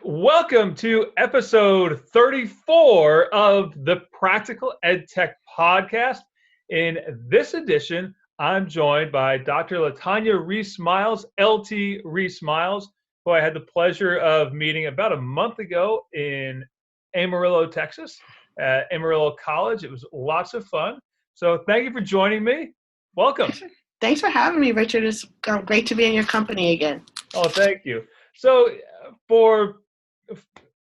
Welcome to episode 34 of the Practical EdTech podcast. In this edition, I'm joined by Dr. LaTanya Rease Miles, LT Rease Miles, who I had the pleasure of meeting about a month ago in Amarillo, Texas, at Amarillo College. It was lots of fun. So thank you for joining me. Welcome. Thanks for having me, Richard. It's great to be in your company again. Oh, thank you. So for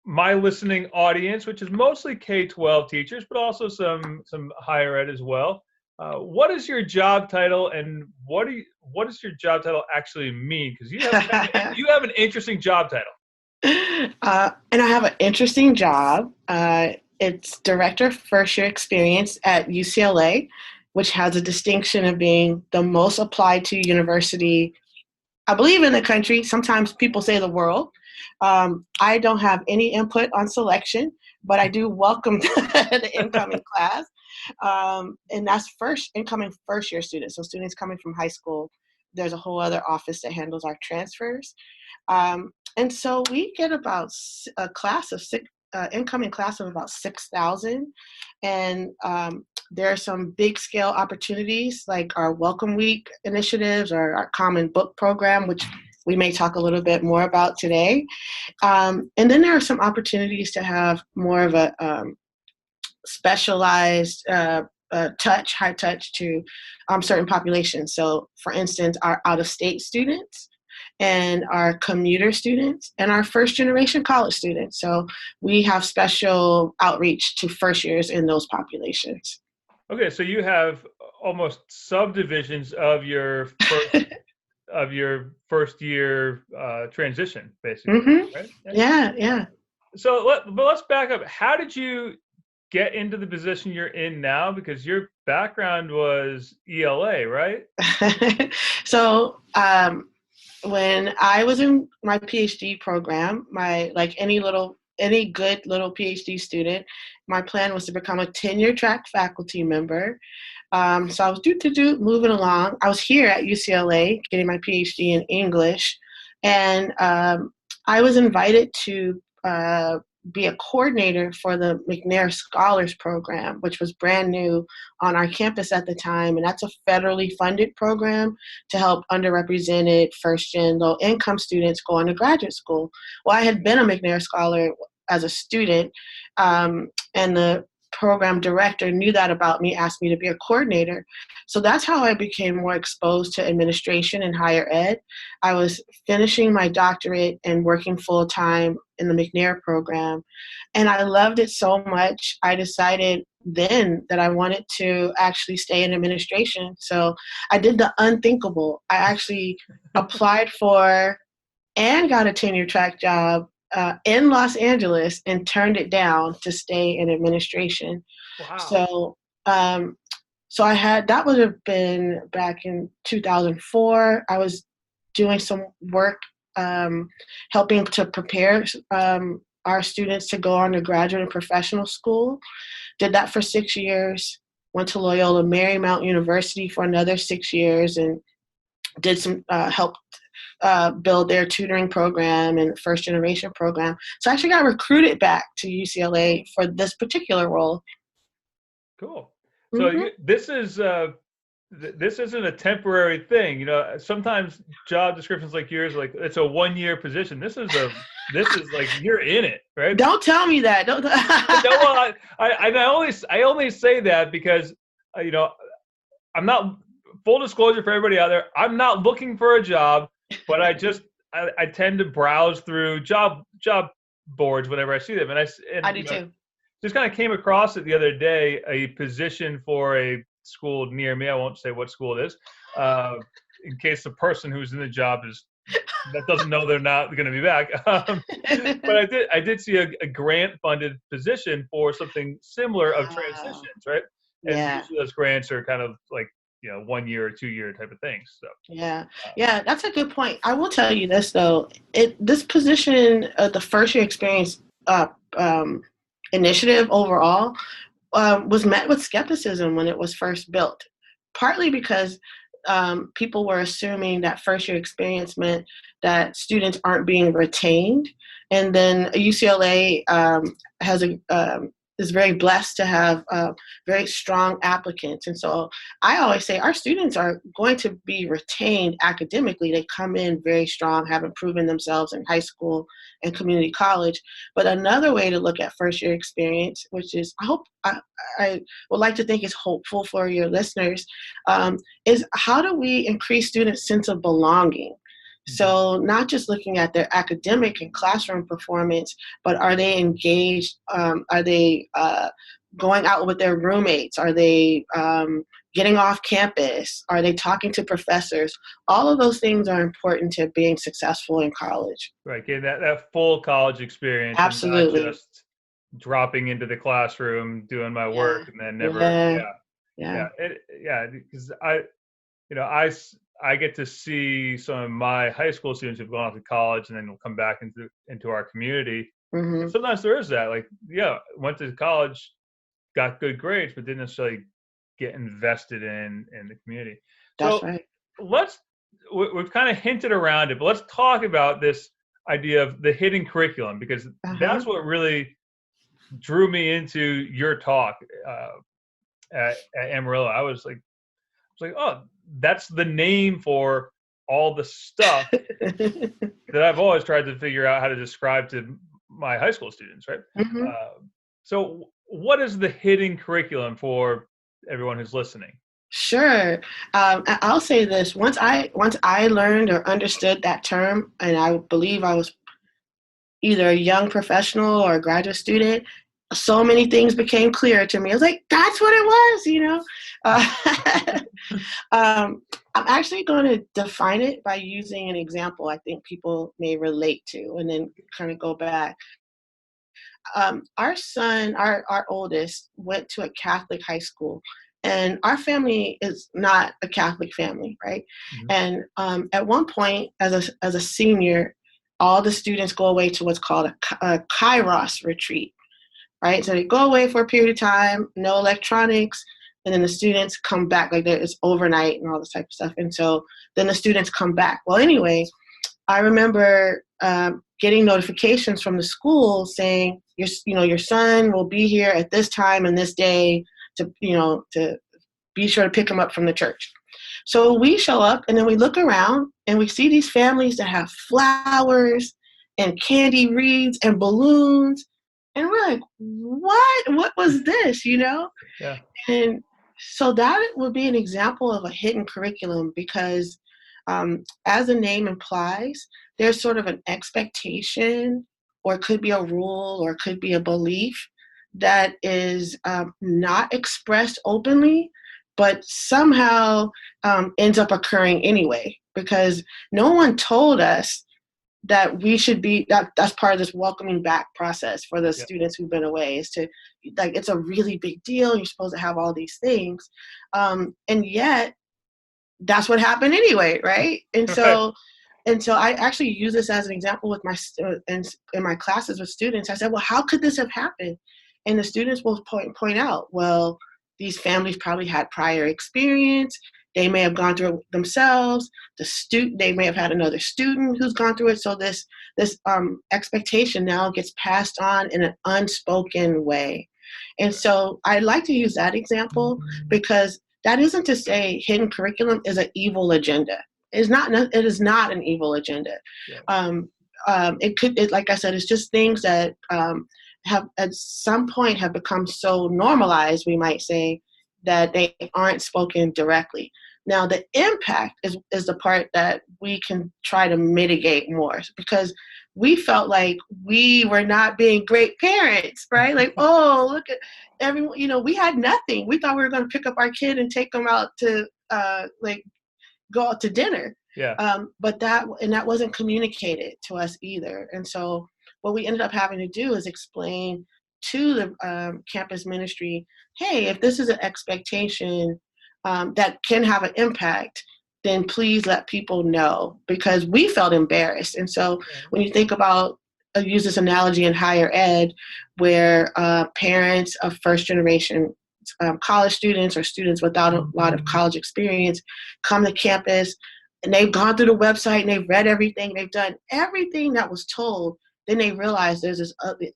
my listening audience, which is mostly K-12 teachers, but also some higher ed as well, what is your job title, and what does your job title actually mean? Because you have an interesting job title. And I have an interesting job. It's Director of First Year Experience at UCLA, which has a distinction of being the most applied to university, I believe, in the country. Sometimes people say the world. I don't have any input on selection, but I do welcome the incoming class. And that's incoming first year students. So students coming from high school. There's a whole other office that handles our transfers. And so we get about a class of incoming class of about 6,000. And there are some big scale opportunities like our Welcome Week initiatives or our Common Book program, which we may talk a little bit more about today. And then there are some opportunities to have more of a specialized high touch to certain populations. So for instance, our out-of-state students and our commuter students and our first generation college students. So we have special outreach to first years in those populations. Okay, so you have almost subdivisions of your first year transition, basically. Mm-hmm. Right? Yeah. So let's back up. How did you get into the position you're in now? Because your background was ELA, right? So when I was in my PhD program, like any good little PhD student, my plan was to become a tenure track faculty member. So I was moving along. I was here at UCLA getting my PhD in English, and I was invited to be a coordinator for the McNair Scholars Program, which was brand new on our campus at the time. And that's a federally funded program to help underrepresented first-gen low-income students go on to graduate school. Well, I had been a McNair Scholar as a student, and the program director knew that about me, asked me to be a coordinator. So that's how I became more exposed to administration and higher ed. I was finishing my doctorate and working full-time in the McNair program, and I loved it so much, I decided then that I wanted to actually stay in administration. So I did the unthinkable. I actually applied for and got a tenure track job in Los Angeles and turned it down to stay in administration. Wow. So that would have been back in 2004. I was doing some work helping to prepare our students to go on to graduate and professional school. Did that for 6 years, went to Loyola Marymount University for another 6 years, and did some help build their tutoring program and first generation program. So I actually got recruited back to UCLA for this particular role. Cool. So this isn't a temporary thing. You know, sometimes job descriptions like yours, like it's a 1-year position. This is like you're in it, right? Don't tell me that. Don't. No, well, I only say that because I'm not, full disclosure for everybody out there, I'm not looking for a job, but I tend to browse through job boards whenever I see them, and I do too. Just kind of came across it the other day, a position for a school near me. I won't say what school it is, in case the person who's in the job that doesn't know they're not going to be back. But I did see a grant-funded position for something similar of transitions, right? And usually those grants are kind of like 1 year or 2 year type of things. So yeah, that's a good point. I will tell you this though, this position, the first year experience initiative overall, was met with skepticism when it was first built, partly because people were assuming that first year experience meant that students aren't being retained. And then UCLA has is very blessed to have very strong applicants. And so I always say our students are going to be retained academically. They come in very strong, having proven themselves in high school and community college. But another way to look at first year experience, which is I would like to think is hopeful for your listeners, is how do we increase students' sense of belonging? So not just looking at their academic and classroom performance, but are they engaged? Are they going out with their roommates? Are they getting off campus? Are they talking to professors? All of those things are important to being successful in college. Right, getting that full college experience and not Absolutely. just dropping into the classroom, doing my Yeah. work, and then never. Yeah. Because I get to see some of my high school students who've gone off to college and then will come back into our community. Mm-hmm. And sometimes there is that, like, went to college, got good grades, but didn't necessarily get invested in the community. That's So right. we've kind of hinted around it, but let's talk about this idea of the hidden curriculum, because that's what really drew me into your talk at Amarillo. I was like, oh, that's the name for all the stuff that I've always tried to figure out how to describe to my high school students, right? Mm-hmm. So what is the hidden curriculum for everyone who's listening? Sure. I'll say this. Once I learned or understood that term, and I believe I was either a young professional or a graduate student, so many things became clear to me. I was like, that's what it was, I'm actually going to define it by using an example I think people may relate to, and then kind of go back. Our son, our oldest, went to a Catholic high school. And our family is not a Catholic family, right? Mm-hmm. And at one point, as a senior, all the students go away to what's called a Kairos retreat, right? So they go away for a period of time, no electronics, and then the students come back, like it's overnight and all this type of stuff. And so then the students come back. Well, anyway, I remember getting notifications from the school saying, your son will be here at this time and this day to be sure to pick him up from the church. So we show up and then we look around and we see these families that have flowers and candy wreaths and balloons. And we're like, what was this, Yeah. And so that would be an example of a hidden curriculum because as the name implies, there's sort of an expectation or it could be a rule or it could be a belief that is not expressed openly, but somehow ends up occurring anyway, because no one told us that we should be, that's part of this welcoming back process for the students who've been away, is to, like, it's a really big deal. You're supposed to have all these things. And yet that's what happened anyway, right? And so I actually use this as an example with in my classes with students. I said, well, how could this have happened? And the students will point out, well, these families probably had prior experience. They may have gone through it themselves. They may have had another student who's gone through it. So this expectation now gets passed on in an unspoken way. And so I like to use that example because that isn't to say hidden curriculum is an evil agenda. It is not an evil agenda. Like I said, it's just things that have at some point have become so normalized, we might say, that they aren't spoken directly. Now, the impact is the part that we can try to mitigate more, because we felt like we were not being great parents, right? Like, oh, look at everyone, we had nothing. We thought we were going to pick up our kid and take them out to go out to dinner. But that wasn't communicated to us either. And so what we ended up having to do is explain to the campus ministry, hey, if this is an expectation that can have an impact, then please let people know, because we felt embarrassed. And so when you think about, I use this analogy in higher ed, where parents of first generation college students or students without a lot of college experience come to campus, and they've gone through the website and they've read everything, they've done everything that was told, then they realize there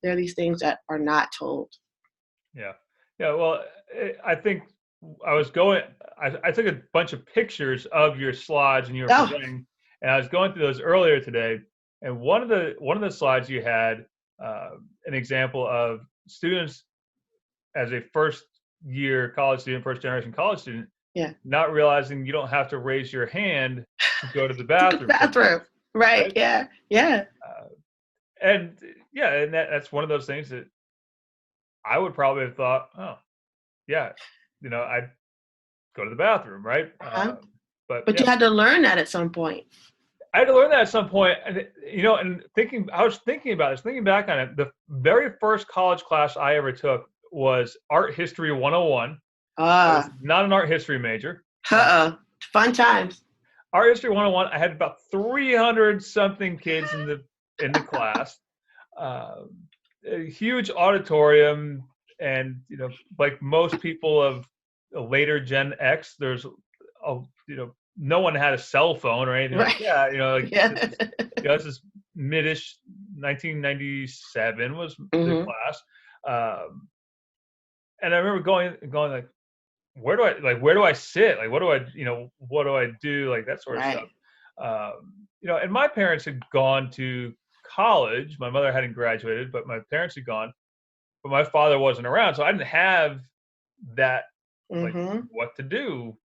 are these things that are not told. Yeah. Yeah. Well, I think I took a bunch of pictures of your slides and you were Oh, presenting, and I was going through those earlier today. And one of the slides you had an example of students as a first generation college student, yeah. not realizing you don't have to raise your hand to go to the To the bathroom bathroom. sometimes, Right. right? Yeah. Yeah. Uh, and yeah, and that's one of those things that I would probably have thought, oh, yeah, I'd go to the bathroom, right? Uh-huh. But But yeah, you had to learn that at some point. I had to learn that at some point. And, I was thinking about this, thinking back on it. The very first college class I ever took was Art History 101. I was Ah, not an art history major. fun times. Art History 101, I had about 300 something kids in the class. Uh, a huge auditorium, and like most people of a later Gen X, there's no one had a cell phone or anything like Right. that. Like Yeah. this is mid-ish 1997 was the Hmm. class, um, and I remember going like, where do I sit? Like, what do I do? Like that sort of stuff. Right. And my parents had gone to college. My mother hadn't graduated, but my parents had gone. But my father wasn't around, so I didn't have that, like, Hmm. what to do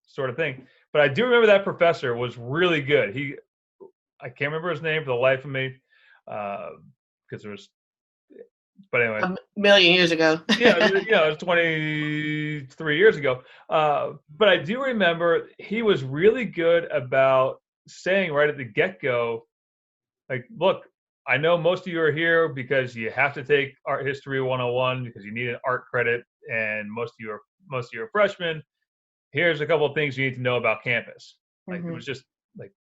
sort of thing. But I do remember that professor was really good. I can't remember his name for the life of me, because there was. But anyway, A million years ago. yeah, it was 23 years ago. But I do remember he was really good about saying right at the get-go, like, look, I know most of you are here because you have to take Art History 101 because you need an art credit, and most of you are freshmen. Here's a couple of things you need to know about campus. Like, it Hmm. was just like,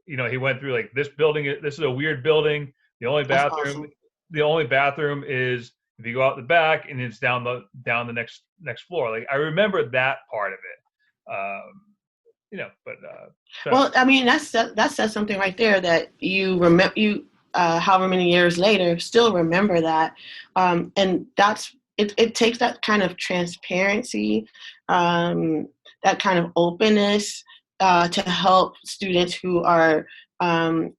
he went through, like, this building. This is a weird building. The only That's bathroom, awesome. the only bathroom is if you go out the back, and it's down the next floor. Like, I remember that part of it. But so Well, I mean, that says something right there that you remember however many years later still remember that, and that's it. It takes that kind of transparency, that kind of openness, to help students who are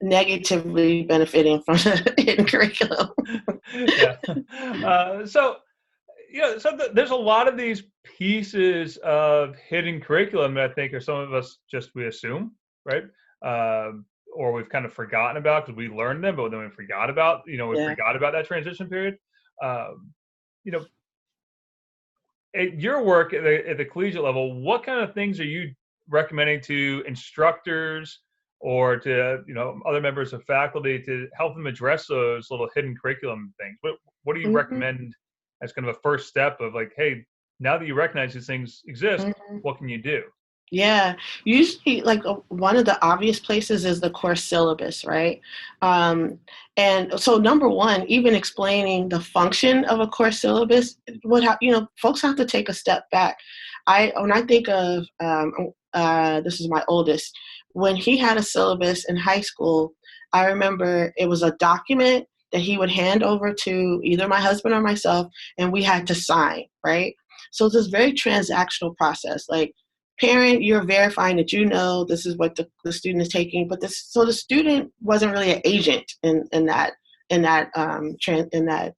negatively benefiting from the hidden curriculum. yeah. So there's a lot of these pieces of hidden curriculum that I think are some of us we assume, right? Or we've kind of forgotten about because we learned them, but then we forgot about, Yeah. that transition period. Um, you know, at your work at the collegiate level, what kind of things are you recommending to instructors or to other members of faculty to help them address those little hidden curriculum things? What do you Hmm. recommend as kind of a first step of, like, hey, now that you recognize these things exist, Hmm. what can you do? Yeah, usually, like, one of the obvious places is the course syllabus, right? Um, and so, number one, even explaining the function of a course syllabus, folks have to take a step back. When I think of this is my oldest, when he had a syllabus in high school, I remember it was a document that he would hand over to either my husband or myself, and we had to sign, right? So it's this very transactional process, like, parent, you're verifying that this is what the student is taking, but the student wasn't really an agent in that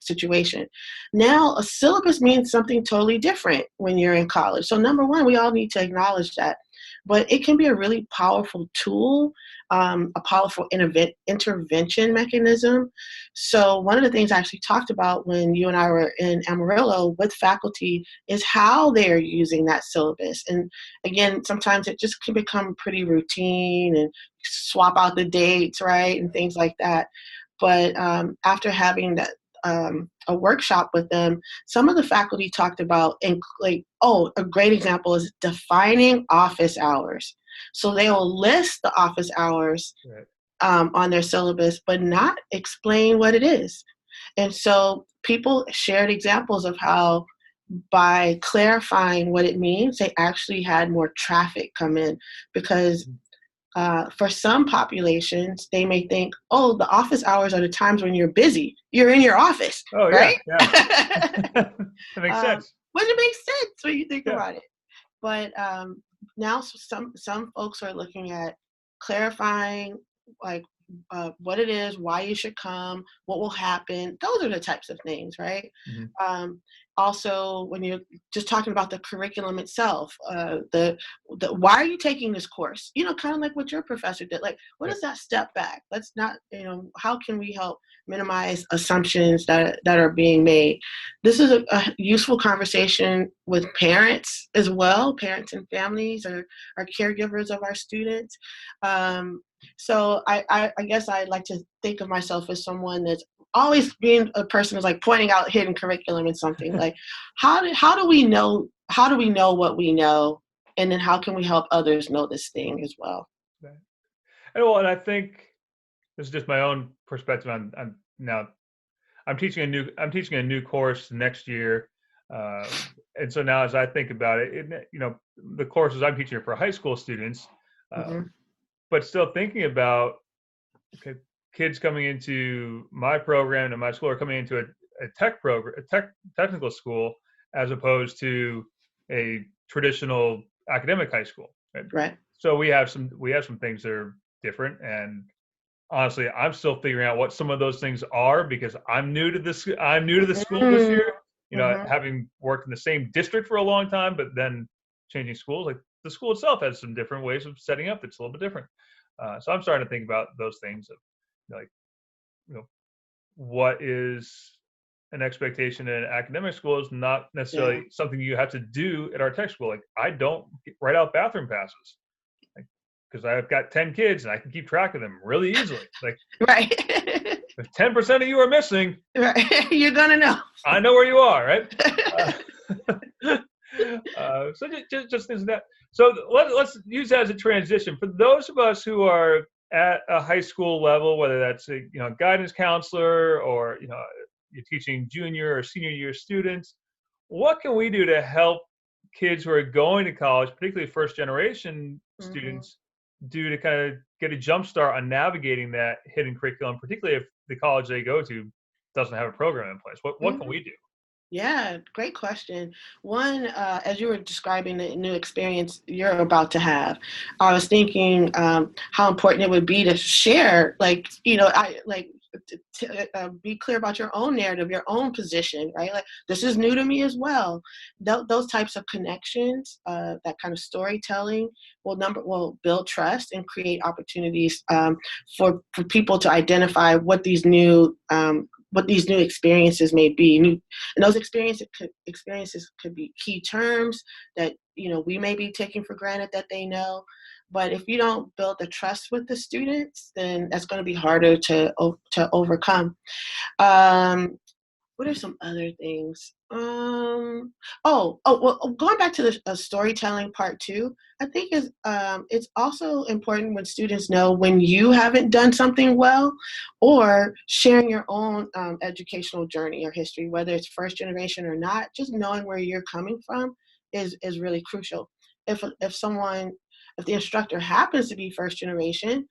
situation. Now a syllabus means something totally different when you're in college. So number one, we all need to acknowledge that, but it can be a really powerful tool, a powerful intervention mechanism. So one of the things I actually talked about when you and I were in Amarillo with faculty is how they're using that syllabus. And again, sometimes it just can become pretty routine and swap out the dates, right, and things like that. But after having a workshop with them, some of the faculty talked about, a great example is defining office hours. So they will list the office hours Right. on their syllabus, but not explain what it is. And so people shared examples of how by clarifying what it means, they actually had more traffic come in because For some populations, they may think, oh, the office hours are the times when you're busy. You're in your office, Oh, yeah, right? yeah. That makes sense. Which it makes sense when you think Yeah. about it. But now some folks are looking at clarifying, like, what it is, why you should come, what will happen. Those are the types of things, right? Mhm. Um, Also, when you're just talking about the curriculum itself, the why are you taking this course? Kind of like what your professor did. Like, what Yeah. is that step back? Let's not, how can we help minimize assumptions that are being made? This is a useful conversation with parents as well, parents and families or caregivers of our students. So I guess I like to think of myself as someone that's always being a person who's like pointing out hidden curriculum in something. Like, how do we know what we know, and then how can we help others know this thing as well? Right. And I think this is just my own perspective on now. I'm teaching a new course next year, uh, and so now as I think about it, the courses I'm teaching are for high school students, uh, Hmm. but still thinking about, okay, kids coming into my program and my school are coming into a tech program, technical school, as opposed to a traditional academic high school. Right? Right. So we have some things that are different, and honestly, I'm still figuring out what some of those things are because I'm new to this. I'm new to the school this year. Mm-hmm. Having worked in the same district for a long time, but then changing schools, like the school itself has some different ways of setting up. It's a little bit different. So I'm starting to think about those things of, like, you know, what is an expectation in an academic school is not Yeah. necessarily something you have to do at our tech school. Like, I don't write out bathroom passes, like, because I've got 10 kids and I can keep track of them really easily. Like, Right. if 10% of you are missing, Right. You're gonna know. I know where you are, right? So just things like that. So let's use that as a transition for those of us who are at a high school level, whether that's a guidance counselor or you're teaching junior or senior year students. What can we do to help kids who are going to college, particularly first generation Mm-hmm. students, do to kind of get a jump start on navigating that hidden curriculum, particularly if the college they go to doesn't have a program in place? What can Mm-hmm. we do? Yeah, great question. One, as you were describing the new experience you're about to have, I was thinking how important it would be to share, like, I like to be clear about your own narrative, your own position, right? Like, this is new to me as well. Those types of connections, that kind of storytelling will build trust and create opportunities for people to identify what these new experiences may be. And those experiences could be key terms that we may be taking for granted that they know. But if you don't build the trust with the students, then that's going to be harder to overcome. Um, what are some other things? Well, going back to the storytelling part too, I think it's also important when students know when you haven't done something well, or sharing your own educational journey or history, whether it's first generation or not. Just knowing where you're coming from is really crucial. If the instructor happens to be first generation,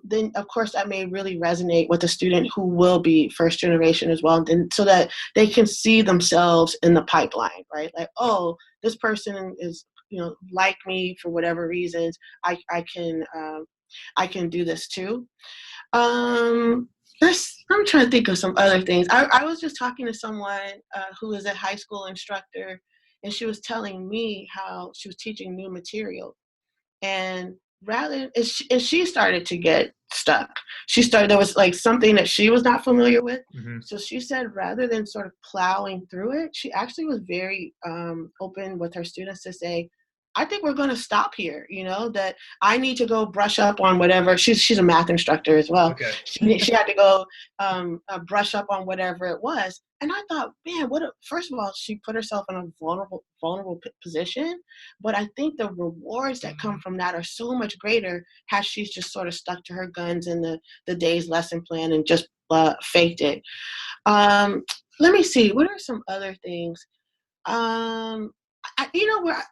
then of course that may really resonate with a student who will be first generation as well, and so that they can see themselves in the pipeline, right? Like, oh, this person is like me for whatever reasons. I can do this too. um I'm trying to think of some other things. I was just talking to someone who is a high school instructor, and she was telling me how she was teaching new material, and she started to get stuck. There was like something that she was not familiar with. Hmm. So she said, rather than sort of plowing through it, she actually was very open with her students to say, I think we're going to stop here, that I need to go brush up on whatever. She's a math instructor as well. Okay. She had to go brush up on whatever it was. And I thought, man, first of all, she put herself in a vulnerable position. But I think the rewards that come from that are so much greater had she's just sort of stuck to her guns in the day's lesson plan and just faked it. Um, Let me see. What are some other things? Um,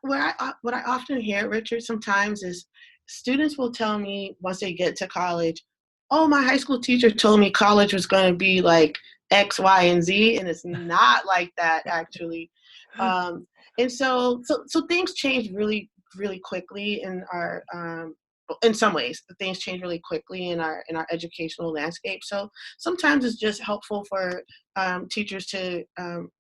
what I often hear, Richard, sometimes students will tell me once they get to college, oh, my high school teacher told me college was going to be like X, Y, and Z, and it's not like that actually. And so things change really, really quickly in our in some ways. Things change really quickly in our educational landscape. So sometimes it's just helpful for teachers to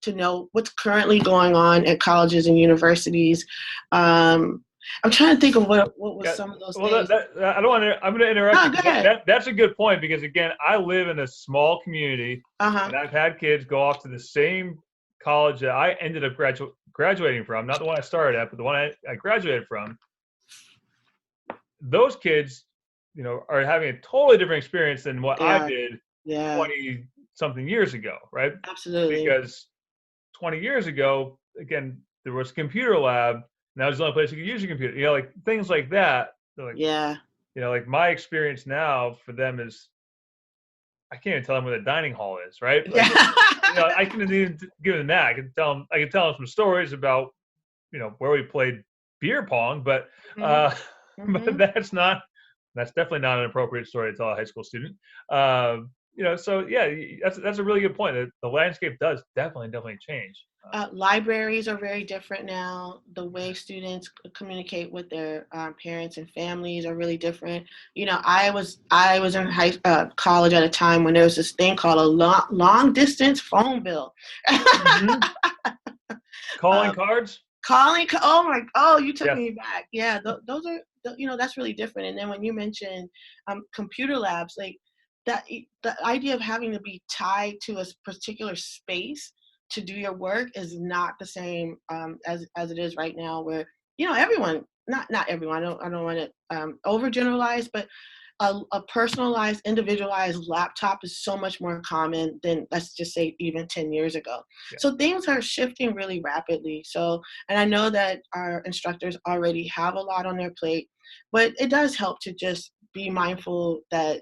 know what's currently going on at colleges and universities. I'm trying to think of what was some of those things. I don't want to. I'm going to interrupt No, you. go ahead. That's a good point because again, I live in a small community, Uh-huh. and I've had kids go off to the same college that I ended up graduating from. Not the one I started at, but the one I graduated from. Those kids, are having a totally different experience than what I Yeah. did Yeah. 20 something years ago, right? Absolutely. Because 20 years ago, again, there was a computer lab, and that was the only place you could use your computer. Like things like that. Like, yeah. Like my experience now for them is, I can't even tell them where the dining hall is, right? Like, Yeah. I can even give them that. I can tell them some stories about, where we played beer pong, but Mm-hmm. that's definitely not an appropriate story to tell a high school student. So yeah, that's a really good point. The landscape does definitely change. Libraries are very different now. The way students communicate with their parents and families are really different. I was in college at a time when there was this thing called a long distance phone bill. Mm-hmm. Calling cards. You took me back. Yeah, those are that's really different. And then when you mentioned computer labs, like that, the idea of having to be tied to a particular space to do your work is not the same as it is right now, where everyone, not everyone, I don't want to overgeneralize, but a personalized, individualized laptop is so much more common than, let's just say, even 10 years ago. Yeah. So things are shifting really rapidly. And I know that our instructors already have a lot on their plate, but it does help to just be mindful that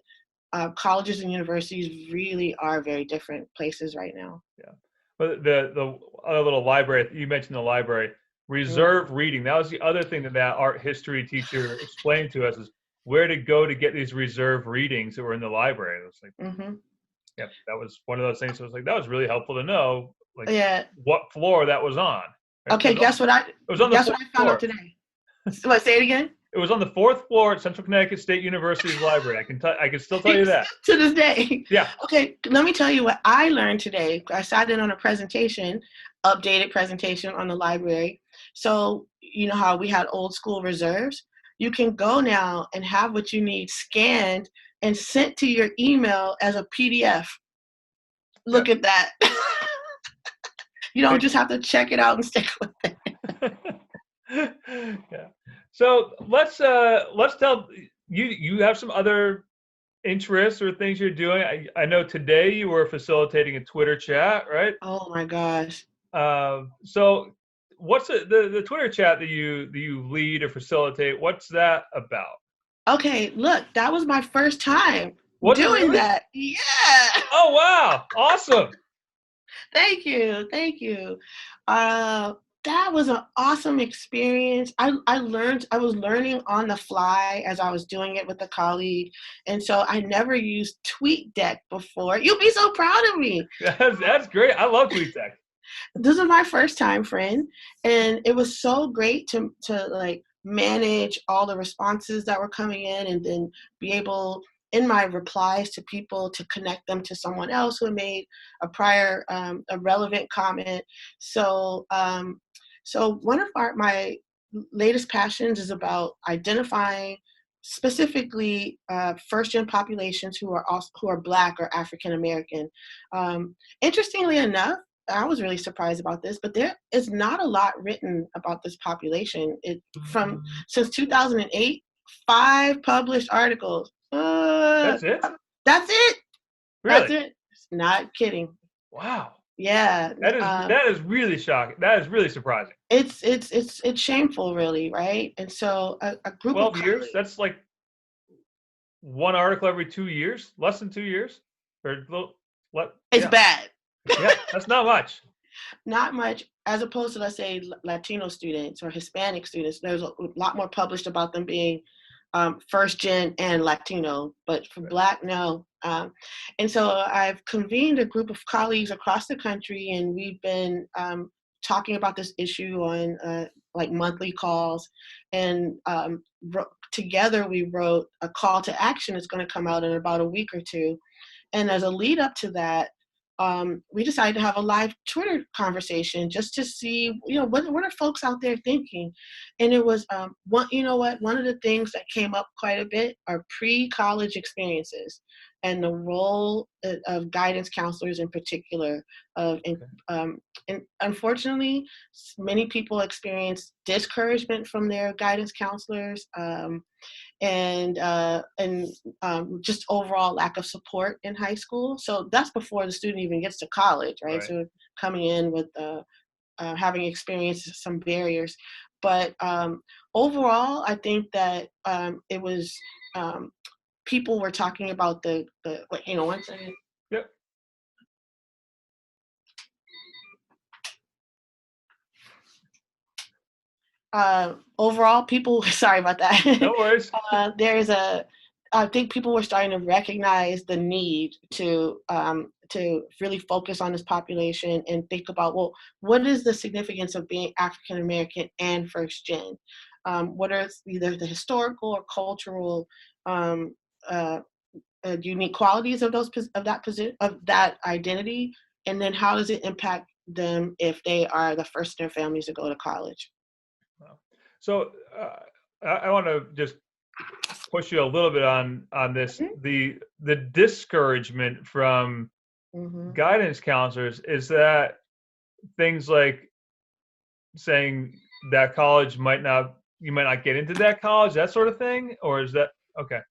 colleges and universities really are very different places right now. Yeah. But the other little library, you mentioned the library, reserve reading. That was the other thing that art history teacher explained to us, is where to go to get these reserve readings that were in the library. It was like, yeah, that was one of those things. I was like, that was really helpful to know, like what floor that was on. Right? Okay, guess what I found out today? What, say it again? It was on the 4th floor at Central Connecticut State University's library. I can still tell you that. To this day. Yeah. Okay, let me tell you what I learned today. I sat in on a updated presentation on the library. So you know how we had old school reserves? You can go now and have what you need scanned and sent to your email as a PDF. Look at that. You don't just have to check it out and stick with it. Yeah. So let's tell you have some other interests or things you're doing. I know today you were facilitating a Twitter chat, right? Oh my gosh. So what's the Twitter chat that you lead or facilitate? What's that about? Okay, look, that was my first time doing that. Yeah. Oh wow! Awesome. Thank you. That was an awesome experience. I was learning on the fly as I was doing it with a colleague. And so I never used TweetDeck before. You'll be so proud of me. That's great. I love TweetDeck. This is my first time, friend. And it was so great to like manage all the responses that were coming in, and then be able, in my replies to people, to connect them to someone else who made a prior, a relevant comment. So one of my latest passions is about identifying specifically first-gen populations who are Black or African American. Interestingly enough, I was really surprised about this, but there is not a lot written about this population. Since 2008, 5 published articles. That's it? That's it. Really? That's it. Not kidding. Wow. Yeah. That is really shocking. That is really surprising. It's shameful, really, right? And so a group 12 years, that's like one article every 2 years, less than 2 years. It's bad. Yeah, that's not much. Not much, as opposed to, let's say, Latino students or Hispanic students. There's a lot more published about them being first gen and Latino, but for Right. Black, no. And so I've convened a group of colleagues across the country, and we've been talking about this issue on like monthly calls. And together we wrote a call to action that's going to come out in about a week or two. And as a lead up to that, we decided to have a live Twitter conversation just to see, what are folks out there thinking? And it was, one of the things that came up quite a bit are pre-college experiences and the role of guidance counselors in particular. And unfortunately, many people experience discouragement from their guidance counselors. And just overall lack of support in high school. So that's before the student even gets to college, right? Right. So coming in with having experienced some barriers. But overall, I think that it was people were talking about the one second. Yep. Overall, people, sorry about that. No worries. I think people were starting to recognize the need to really focus on this population and think about, well, what is the significance of being African American and first gen? What are either the historical or cultural unique qualities of that identity, and then how does it impact them if they are the first in their families to go to college? Wow. So I want to just push you a little bit on this. Mm-hmm. The discouragement from Mm-hmm. guidance counselors, is that things like saying that you might not get into that college, that sort of thing, or is that okay?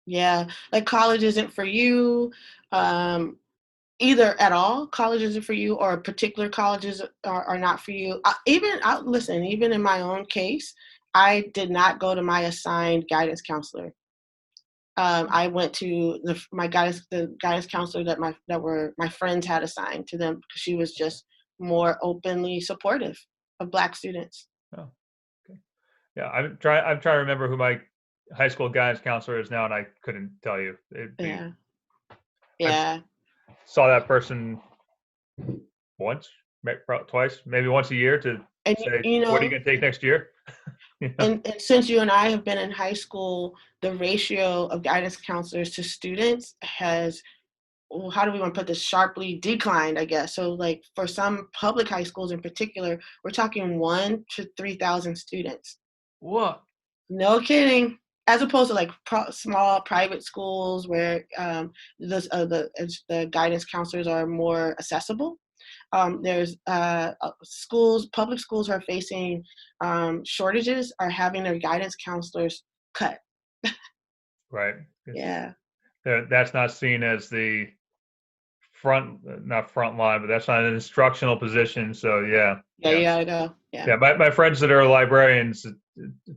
Yeah, like college isn't for you, either at all. College isn't for you, or particular colleges are not for you. Listen, even in my own case, I did not go to my assigned guidance counselor. I went to the guidance counselor that my friends had assigned to them, because she was just more openly supportive of Black students. Oh, okay. Yeah, I'm trying to remember who my high school guidance counselor is now, and I couldn't tell you. Yeah, I yeah. saw that person once, twice, maybe once a year to And say, you "What are you know, going to take next year?" and since you and I have been in high school, the ratio of guidance counselors to students has, well, how do we want to put this, sharply declined, I guess. So like for some public high schools in particular, we're talking 1 to 3,000 students. What? No kidding. As opposed to like small private schools where the guidance counselors are more accessible. There's public schools are facing shortages, are having their guidance counselors cut. Right. Yeah. That's not seen as the not front line, but that's not an instructional position. So yeah, Yeah, yeah, you gotta go. Yeah. yeah. My friends that are librarians face the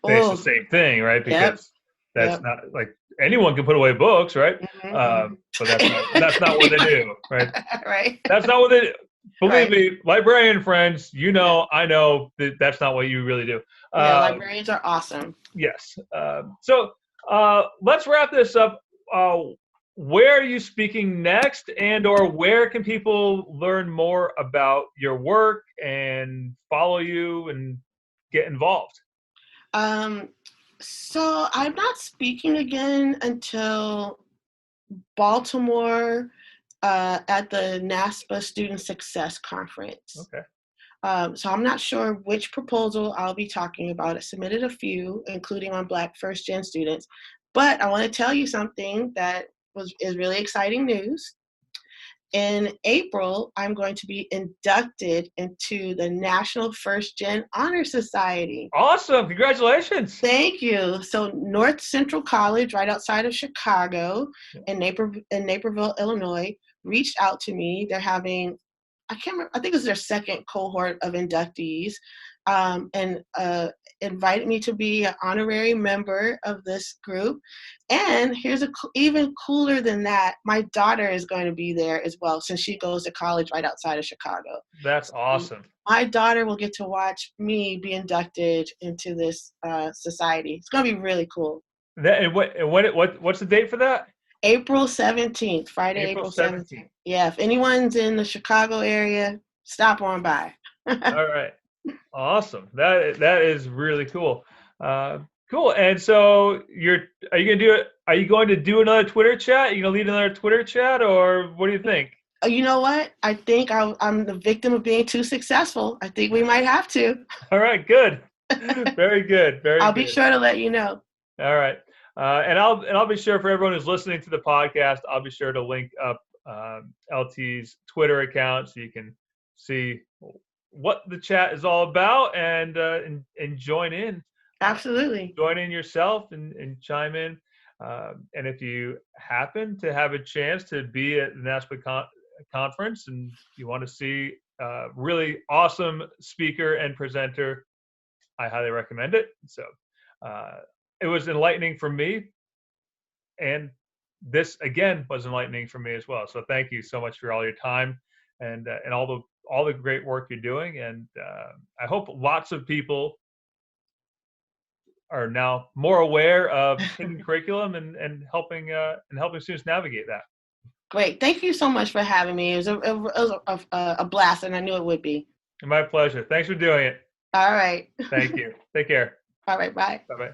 Oh, same thing, right? yep, Because that's yep. not like anyone can put away books, right? Mm-hmm. But that's not what they do, right? Right. That's not what they. Believe Right. me, librarian friends, Yeah. I know that's not what you really do. Yeah, librarians are awesome. Yes. So let's wrap this up. Where are you speaking next, and/or where can people learn more about your work and follow you and get involved? Um, so I'm not speaking again until Baltimore at the NASPA Student Success Conference. Okay. So I'm not sure which proposal I'll be talking about. I submitted a few, including on Black first gen students. But I want to tell you something that is really exciting news. In April, I'm going to be inducted into the National First Gen Honor Society. Awesome! Congratulations. Thank you. So North Central College, right outside of Chicago, Yeah. in Naperville, Illinois, reached out to me. They're having, I can't remember, I think it's their second cohort of inductees. and invited me to be an honorary member of this group. And here's even cooler than that. My daughter is going to be there as well, since she goes to college right outside of Chicago. That's awesome. My daughter will get to watch me be inducted into this society. It's going to be really cool. What's the date for that? April 17th, Friday, April 17th. Yeah, if anyone's in the Chicago area, stop on by. All right. Awesome. That is really cool. Cool. And so are you going to do another Twitter chat? Are you going to lead another Twitter chat, or what do you think? You know what? I think I'm the victim of being too successful. I think we might have to. All right. Good. Very good. I'll be sure to let you know. All right. And I'll be sure, for everyone who's listening to the podcast, I'll be sure to link up LT's Twitter account so you can see what the chat is all about and join in. Absolutely. Join in yourself and chime in. And if you happen to have a chance to be at the NASPA conference and you want to see a really awesome speaker and presenter, I highly recommend it. So it was enlightening for me, and this again was enlightening for me as well. So thank you so much for all your time and all the great work you're doing. And I hope lots of people are now more aware of hidden curriculum and helping students navigate that. Great. Thank you so much for having me. It was a blast, and I knew it would be. My pleasure. Thanks for doing it. All right. Thank you. Take care. All right. Bye. Bye-bye.